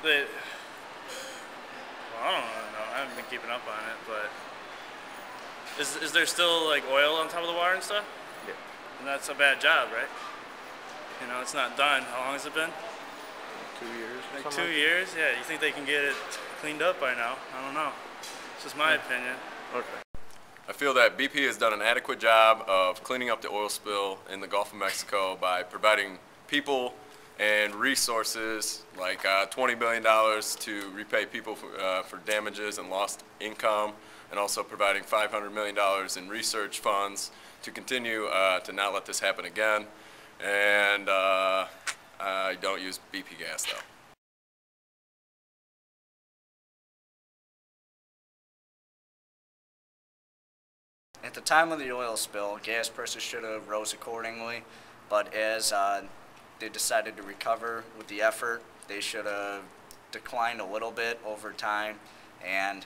They, well, I don't know. I haven't been keeping up on it, but is there still like oil on top of the water and stuff? Yeah. And that's a bad job, right? You know, it's not done. How long has it been? 2 years. Like 2 years? Yeah. You think they can get it cleaned up by now? I don't know. It's just my opinion. Okay. I feel that BP has done an adequate job of cleaning up the oil spill in the Gulf of Mexico by providing people and resources like $20 billion to repay people for damages and lost income, and also providing $500 million in research funds to continue to not let this happen again. And I don't use BP gas though. At the time of the oil spill, gas prices should have rose accordingly, but as they decided to recover with the effort, they should have declined a little bit over time, and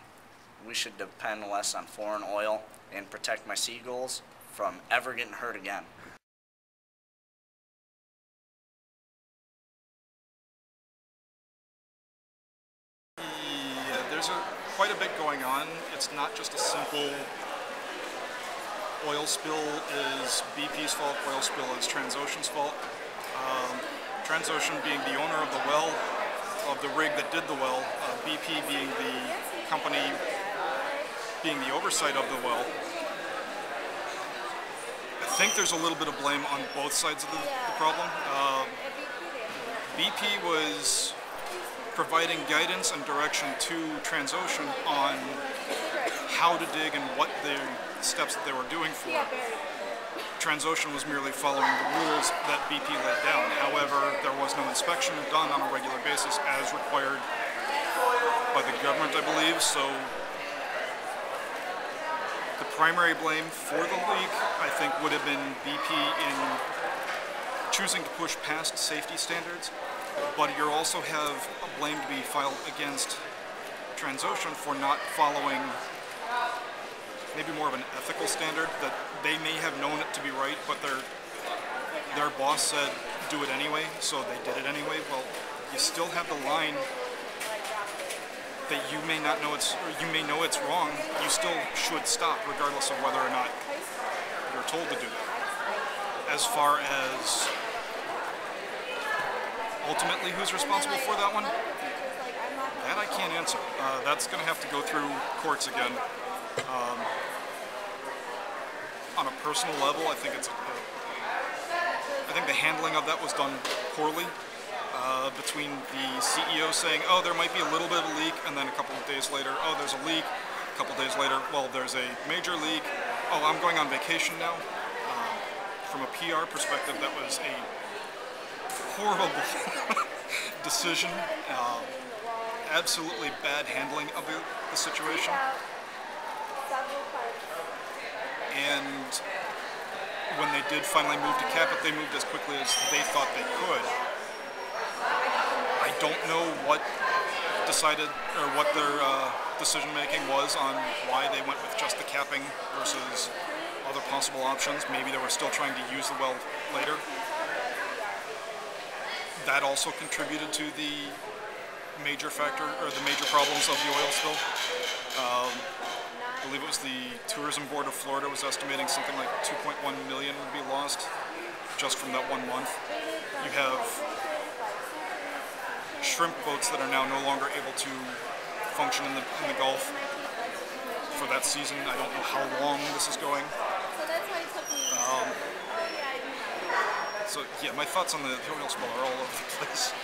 we should depend less on foreign oil and protect my seagulls from ever getting hurt again. Yeah, there's quite a bit going on. It's not just a simple oil spill is BP's fault, oil spill is Transocean's fault. Transocean being the owner of the well, of the rig that did the well, BP being the company being the oversight of the well. I think there's a little bit of blame on both sides of the problem. BP was providing guidance and direction to Transocean on how to dig and what the steps that they were doing for it. Transocean was merely following the rules that BP laid down. However, there was no inspection done on a regular basis as required by the government, I believe. So the primary blame for the leak, I think, would have been BP in choosing to push past safety standards, but you also have a blame to be filed against Transocean for not following maybe more of an ethical standard, that they may have known it to be right, but their boss said do it anyway, so they did it anyway. Well, you still have the line that you may not know it's, or you may know it's wrong. You still should stop, regardless of whether or not you're told to do that. As far as ultimately who's responsible for that one, that I can't answer. That's going to have to go through courts again. On a personal level, I think I think the handling of that was done poorly. Between the CEO saying, "Oh, there might be a little bit of a leak," and then a couple of days later, "Oh, there's a leak." A couple of days later, "Well, there's a major leak. Oh, I'm going on vacation now." From a PR perspective, that was a horrible decision. Absolutely bad handling of the situation. And when they did finally move to cap it, they moved as quickly as they thought they could. I don't know what decided, or what their decision making was on why they went with just the capping versus other possible options. Maybe they were still trying to use the well later. That also contributed to the major factor, or the major problems of the oil spill. I believe it was the Tourism Board of Florida was estimating something like 2.1 million would be lost just from that 1 month. You have shrimp boats that are now no longer able to function in the Gulf for that season. I don't know how long this is going. So yeah, my thoughts on the oil spill are all over the place.